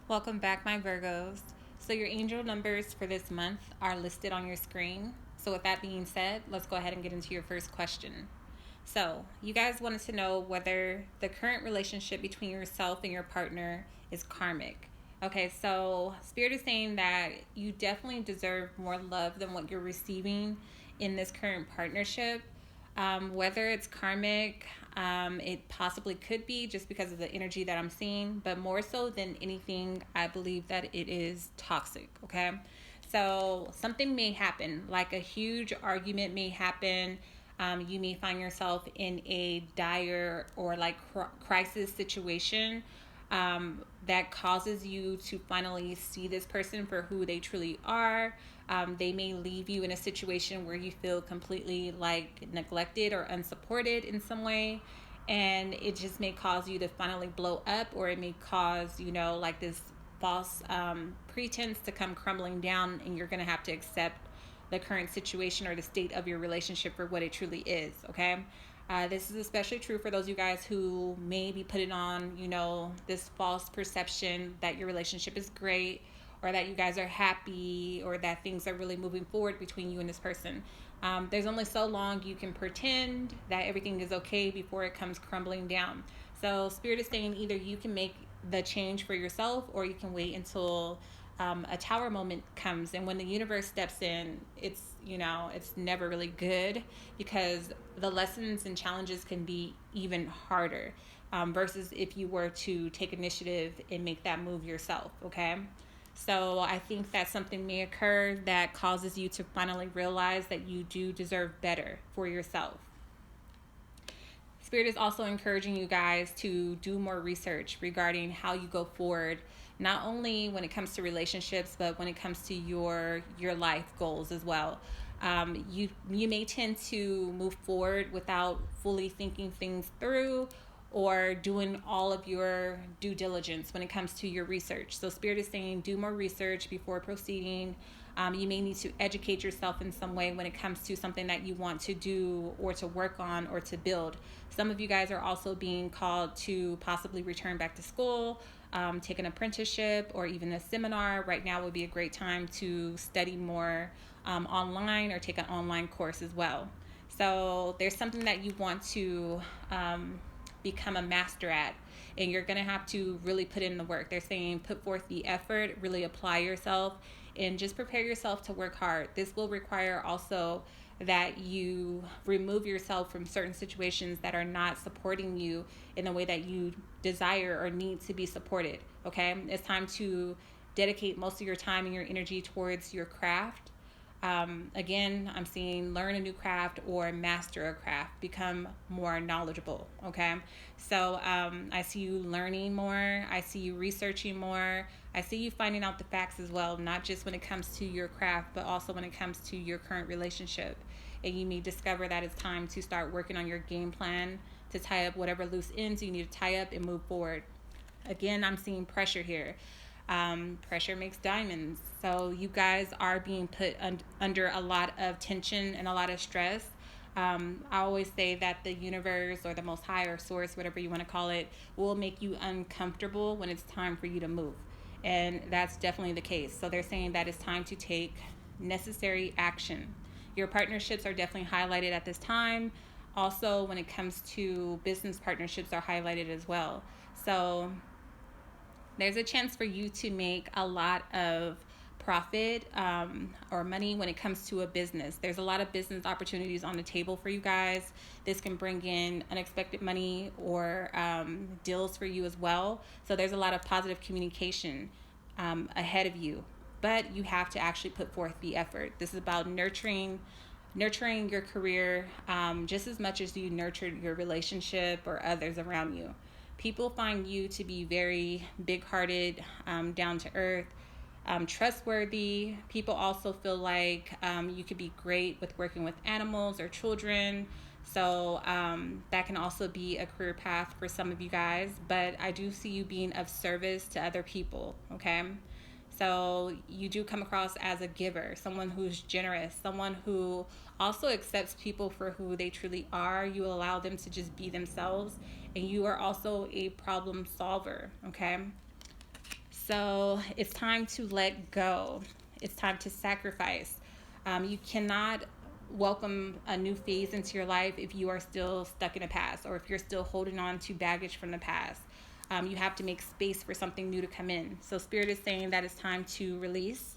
Welcome back, my Virgos. So, your angel numbers for this month are listed on your screen. So, with that being said, let's go ahead and get into your first question. So, you guys wanted to know whether the current relationship between yourself and your partner is karmic. Okay, so Spirit is saying that you definitely deserve more love than what you're receiving in this current partnership. Whether it's karmic, it possibly could be just because of the energy that I'm seeing, but more so than anything, I believe that it is toxic. Okay, so something may happen, like a huge argument may happen. You may find yourself in a dire or like crisis situation that causes you to finally see this person for who they truly are. They may leave you in a situation where you feel completely like neglected or unsupported in some way. And it just may cause you to finally blow up, or it may cause, like this false pretense to come crumbling down, and you're going to have to accept the current situation or the state of your relationship for what it truly is, okay? This is especially true for those of you guys who may be putting on, this false perception that your relationship is great, or that you guys are happy, or that things are really moving forward between you and this person. There's only so long you can pretend that everything is okay before it comes crumbling down. So Spirit is saying either you can make the change for yourself, or you can wait until a tower moment comes. And when the universe steps in, it's never really good, because the lessons and challenges can be even harder, versus if you were to take initiative and make that move yourself. Okay, so I think that something may occur that causes you to finally realize that you do deserve better for yourself. Spirit is also encouraging you guys to do more research regarding how you go forward, not only when it comes to relationships, but when it comes to your life goals as well. You may tend to move forward without fully thinking things through, or doing all of your due diligence when it comes to your research. So Spirit is saying do more research before proceeding. You may need to educate yourself in some way when it comes to something that you want to do, or to work on, or to build. Some of you guys are also being called to possibly return back to school, take an apprenticeship, or even a seminar. Right now would be a great time to study more online, or take an online course as well. So there's something that you want to become a master at, and you're going to have to really put in the work. They're saying put forth the effort, really apply yourself, and just prepare yourself to work hard. This will require also that you remove yourself from certain situations that are not supporting you in the way that you desire or need to be supported. Okay, it's time to dedicate most of your time and your energy towards your craft. Again, I'm seeing learn a new craft or master a craft, become more knowledgeable. Okay, so I see you learning more, I see you researching more, I see you finding out the facts as well, not just when it comes to your craft, but also when it comes to your current relationship. And you may discover that it's time to start working on your game plan to tie up whatever loose ends you need to tie up and move forward. Again, I'm seeing pressure here. Pressure makes diamonds. So you guys are being put under a lot of tension and a lot of stress. I always say that the universe, or the most high, or source, whatever you want to call it, will make you uncomfortable when it's time for you to move. And that's definitely the case. So they're saying that it's time to take necessary action. Your partnerships are definitely highlighted at this time. Also, when it comes to business partnerships, are highlighted as well. So there's a chance for you to make a lot of profit, or money when it comes to a business. There's a lot of business opportunities on the table for you guys. This can bring in unexpected money, or deals for you as well. So there's a lot of positive communication ahead of you, but you have to actually put forth the effort. This is about nurturing your career, just as much as you nurtured your relationship or others around you. People find you to be very big-hearted, down to earth, trustworthy. People also feel like you could be great with working with animals or children. So that can also be a career path for some of you guys. But I do see you being of service to other people, okay? So you do come across as a giver, someone who's generous, someone who also accepts people for who they truly are. You allow them to just be themselves, and you are also a problem solver, okay? So it's time to let go. It's time to sacrifice. You cannot welcome a new phase into your life if you are still stuck in the past, or if you're still holding on to baggage from the past. You have to make space for something new to come in. So Spirit is saying that it's time to release,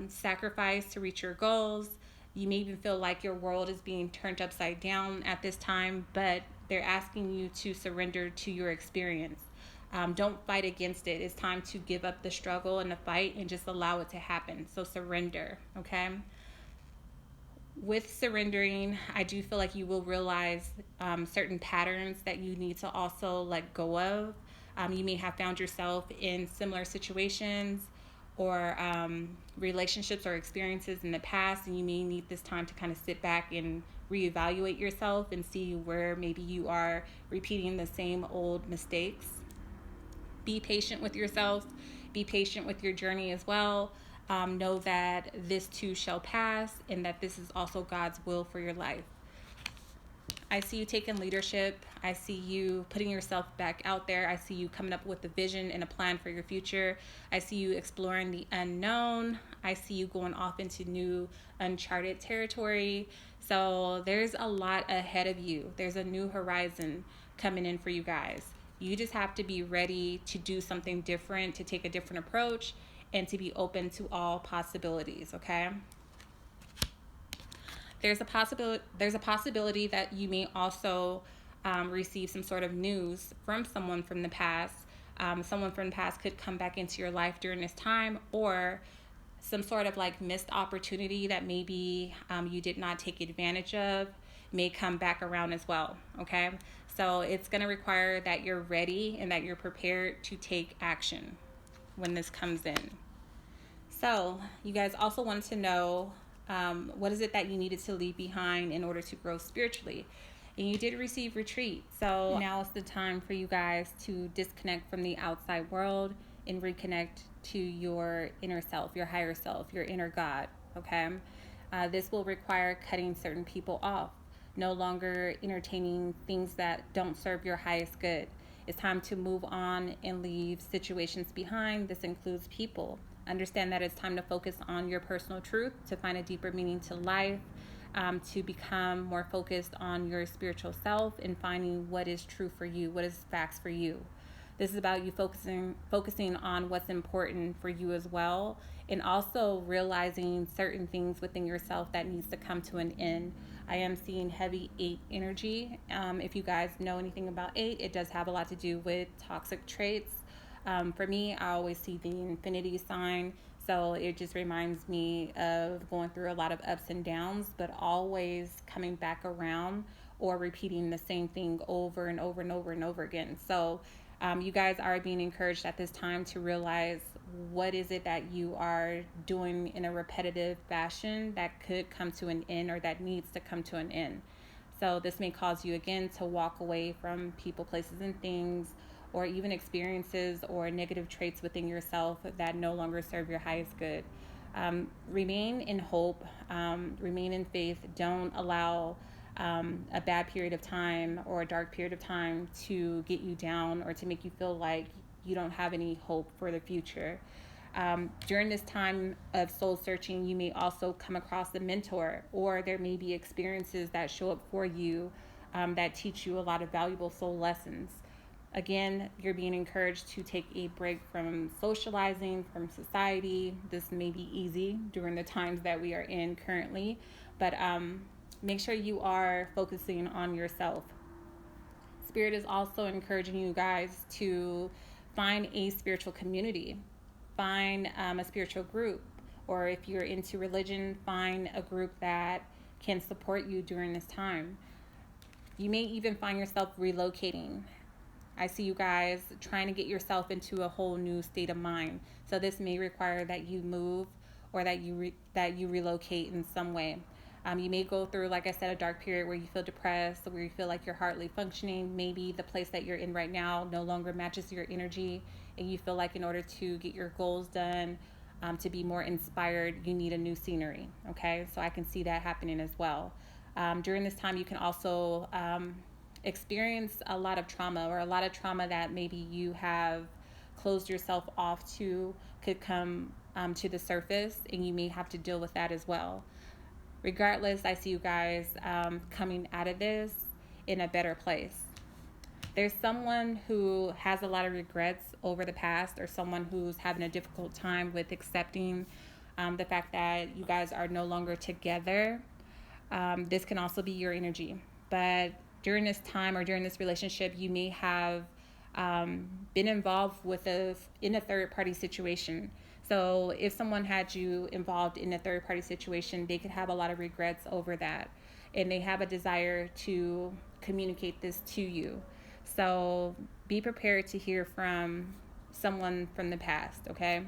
sacrifice to reach your goals. You may even feel like your world is being turned upside down at this time, but they're asking you to surrender to your experience. Don't fight against it. It's time to give up the struggle and the fight and just allow it to happen. So surrender, okay? With surrendering, I do feel like you will realize certain patterns that you need to also let go of. You may have found yourself in similar situations or relationships or experiences in the past, and you may need this time to kind of sit back and reevaluate yourself and see where maybe you are repeating the same old mistakes. Be patient with yourself. Be patient with your journey as well. Know that this too shall pass, and that this is also God's will for your life. I see you taking leadership. I see you putting yourself back out there. I see you coming up with a vision and a plan for your future. I see you exploring the unknown. I see you going off into new uncharted territory. So there's a lot ahead of you. There's a new horizon coming in for you guys. You just have to be ready to do something different, to take a different approach, and to be open to all possibilities, okay? There's a possibility that you may also receive some sort of news from someone from the past. Someone from the past could come back into your life during this time, or some sort of like missed opportunity that maybe you did not take advantage of may come back around as well, okay? So it's going to require that you're ready and that you're prepared to take action when this comes in. So you guys also wanted to know what is it that you needed to leave behind in order to grow spiritually. And you did receive retreat. So now is the time for you guys to disconnect from the outside world and reconnect to your inner self, your higher self, your inner God, okay? This will require cutting certain people off, no longer entertaining things that don't serve your highest good. It's time to move on and leave situations behind. This includes people. Understand that it's time to focus on your personal truth, to find a deeper meaning to life, to become more focused on your spiritual self and finding what is true for you, what is facts for you. This is about you focusing on what's important for you as well, and also realizing certain things within yourself that needs to come to an end. I am seeing heavy 8 energy. If you guys know anything about 8, it does have a lot to do with toxic traits. For me, I always see the infinity sign, so it just reminds me of going through a lot of ups and downs, but always coming back around or repeating the same thing over and over and over and over again. So you guys are being encouraged at this time to realize what is it that you are doing in a repetitive fashion that could come to an end, or that needs to come to an end. So this may cause you again to walk away from people, places, and things, or even experiences or negative traits within yourself that no longer serve your highest good. Remain in hope, remain in faith. Don't allow a bad period of time or a dark period of time to get you down or to make you feel like you don't have any hope for the future. During this time of soul searching, you may also come across a mentor, or there may be experiences that show up for you that teach you a lot of valuable soul lessons. Again, you're being encouraged to take a break from socializing, from society. This may be easy during the times that we are in currently, but make sure you are focusing on yourself. Spirit is also encouraging you guys to find a spiritual community, find a spiritual group, or if you're into religion, find a group that can support you during this time. You may even find yourself relocating. I see you guys trying to get yourself into a whole new state of mind. So this may require that you move, or that you relocate in some way. You may go through, like I said, a dark period where you feel depressed, where you feel like you're hardly functioning. Maybe the place that you're in right now no longer matches your energy, and you feel like in order to get your goals done, to be more inspired, you need a new scenery. Okay, so I can see that happening as well. During this time, you can also experience a lot of trauma, or a lot of trauma that maybe you have closed yourself off to could come to the surface, and you may have to deal with that as well. Regardless, I see you guys coming out of this in a better place. There's someone who has a lot of regrets over the past, or someone who's having a difficult time with accepting the fact that you guys are no longer together. This can also be your energy. But during this time or during this relationship, you may have been involved in a third party situation. So if someone had you involved in a third party situation, they could have a lot of regrets over that. And they have a desire to communicate this to you. So be prepared to hear from someone from the past, okay?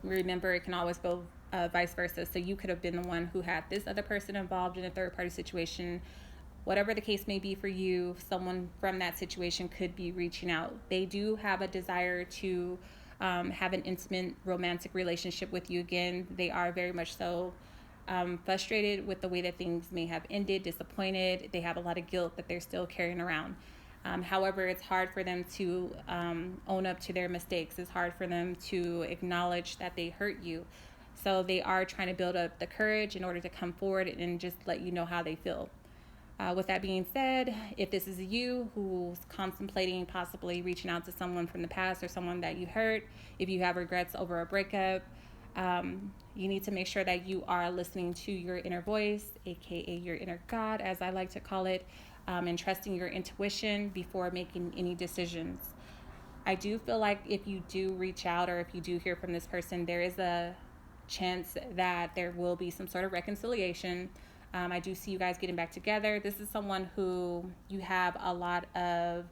Remember, it can always go vice versa. So you could have been the one who had this other person involved in a third party situation. Whatever the case may be for you, someone from that situation could be reaching out. They do have a desire to have an intimate romantic relationship with you again. They are very much so frustrated with the way that things may have ended, disappointed. They have a lot of guilt that they're still carrying around. However, it's hard for them to own up to their mistakes. It's hard for them to acknowledge that they hurt you. So they are trying to build up the courage in order to come forward and just let you know how they feel. With that being said, if this is you who's contemplating possibly reaching out to someone from the past or someone that you hurt, if you have regrets over a breakup, you need to make sure that you are listening to your inner voice, aka your inner God, as I like to call it, and trusting your intuition before making any decisions. I do feel like if you do reach out or if you do hear from this person, there is a chance that there will be some sort of reconciliation. I do see you guys getting back together. This is someone who you have a lot of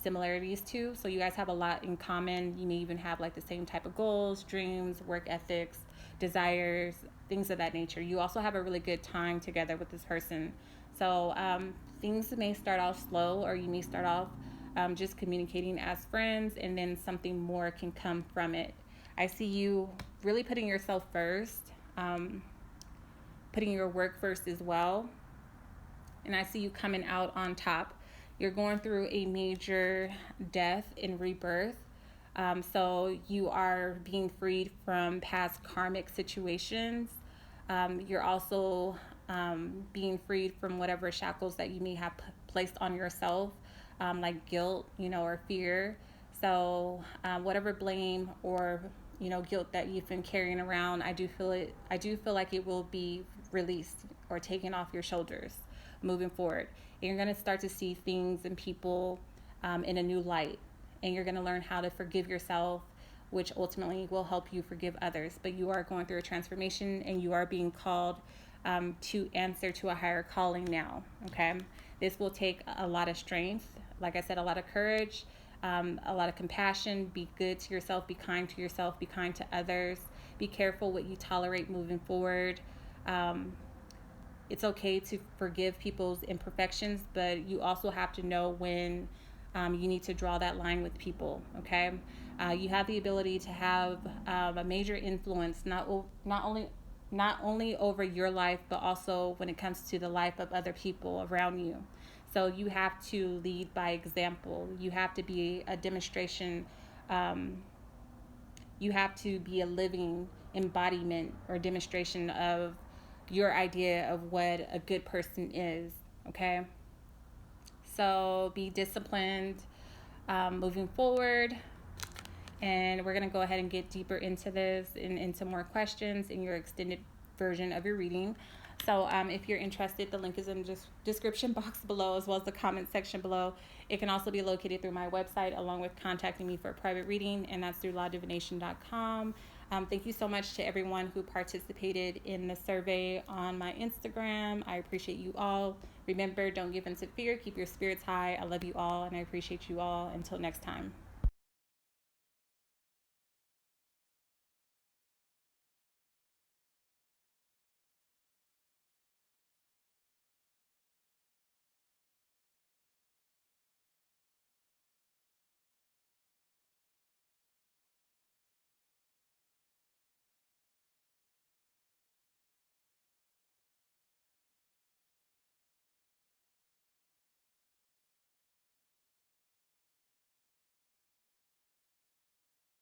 similarities to. So you guys have a lot in common. You may even have like the same type of goals, dreams, work ethics, desires, things of that nature. You also have a really good time together with this person. So things may start off slow, or you may start off just communicating as friends, and then something more can come from it. I see you really putting yourself first, putting your work first as well. And I see you coming out on top. You're going through a major death and rebirth. So you are being freed from past karmic situations. You're also being freed from whatever shackles that you may have placed on yourself, like guilt, or fear. So whatever blame or guilt that you've been carrying around, I do feel like it will be released or taken off your shoulders moving forward. And you're going to start to see things and people in a new light, and you're going to learn how to forgive yourself, which ultimately will help you forgive others. But you are going through a transformation, and you are being called to answer to a higher calling now. Okay, this will take a lot of strength, like I said, a lot of courage, a lot of compassion. Be good to yourself, be kind to yourself, be kind to others, be careful what you tolerate moving forward. It's okay to forgive people's imperfections, but you also have to know when you need to draw that line with people. Okay, you have the ability to have a major influence, not only over your life, but also when it comes to the life of other people around you. So you have to lead by example. You have to be a demonstration. You have to be a living embodiment or demonstration of your idea of what a good person is. Okay? So be disciplined moving forward. And we're going to go ahead and get deeper into this and into more questions in your extended version of your reading. So if you're interested, the link is in the description box below, as well as the comment section below. It can also be located through my website, along with contacting me for a private reading, and that's through LaDivination.com. Thank you so much to everyone who participated in the survey on my Instagram. I appreciate you all. Remember, don't give in to fear. Keep your spirits high. I love you all, and I appreciate you all. Until next time.